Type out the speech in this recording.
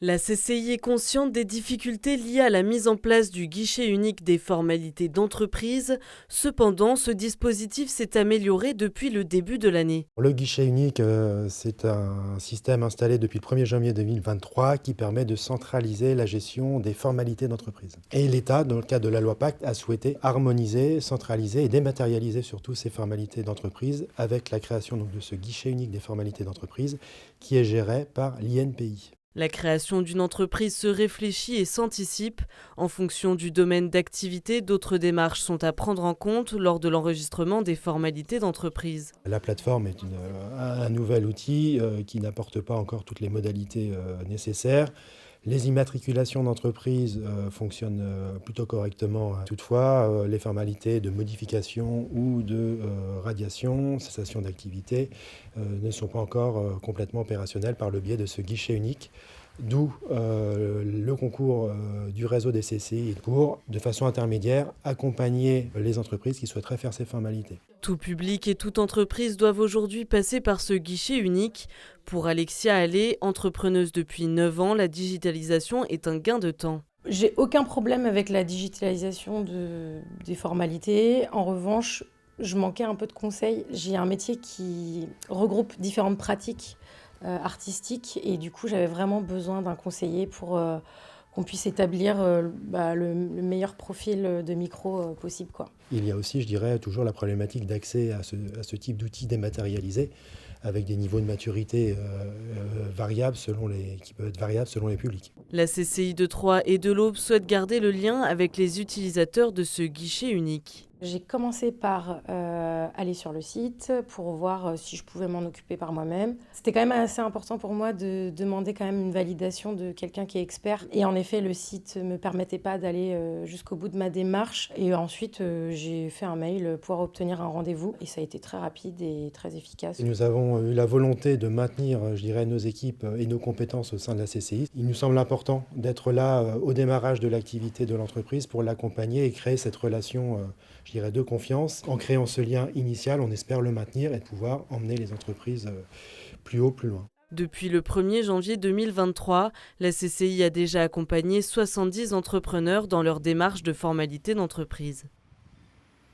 La CCI est consciente des difficultés liées à la mise en place du guichet unique des formalités d'entreprise. Cependant, ce dispositif s'est amélioré depuis le début de l'année. Le guichet unique, c'est un système installé depuis le 1er janvier 2023 qui permet de centraliser la gestion des formalités d'entreprise. Et l'État, dans le cadre de la loi Pacte, a souhaité harmoniser, centraliser et dématérialiser surtout ces formalités d'entreprise avec la création donc, de ce guichet unique des formalités d'entreprise qui est géré par l'INPI. La création d'une entreprise se réfléchit et s'anticipe. En fonction du domaine d'activité, d'autres démarches sont à prendre en compte lors de l'enregistrement des formalités d'entreprise. La plateforme est un nouvel outil qui n'apporte pas encore toutes les modalités nécessaires. Les immatriculations d'entreprise fonctionnent plutôt correctement. Toutefois, les formalités de modification ou de radiation, cessation d'activité, ne sont pas encore complètement opérationnelles par le biais de ce guichet unique. D'où le concours du réseau des CCI pour, de façon intermédiaire, accompagner les entreprises qui souhaiteraient faire ces formalités. Tout public et toute entreprise doivent aujourd'hui passer par ce guichet unique. Pour Alexia Allais, entrepreneuse depuis 9 ans, la digitalisation est un gain de temps. J'ai aucun problème avec la digitalisation des formalités. En revanche, je manquais un peu de conseils. J'ai un métier qui regroupe différentes pratiques artistiques et du coup, j'avais vraiment besoin d'un conseiller pour qu'on puisse établir le meilleur profil de micro possible, quoi. Il y a aussi, je dirais, toujours la problématique d'accès à ce type d'outils dématérialisés avec des niveaux de maturité variables qui peuvent être variables selon les publics. La CCI de Troyes et de l'Aube souhaite garder le lien avec les utilisateurs de ce guichet unique. J'ai commencé par aller sur le site pour voir si je pouvais m'en occuper par moi-même. C'était quand même assez important pour moi de demander quand même une validation de quelqu'un qui est expert. Et en effet, le site ne me permettait pas d'aller jusqu'au bout de ma démarche. Et ensuite, j'ai fait un mail pour obtenir un rendez-vous. Et ça a été très rapide et très efficace. Et nous avons eu la volonté de maintenir, je dirais, nos équipes et nos compétences au sein de la CCI. Il nous semble important d'être là au démarrage de l'activité de l'entreprise pour l'accompagner et créer cette relation je dirais, de confiance. En créant ce lien initial, on espère le maintenir et pouvoir emmener les entreprises plus haut, plus loin. Depuis le 1er janvier 2023, la CCI a déjà accompagné 70 entrepreneurs dans leur démarche de formalité d'entreprise.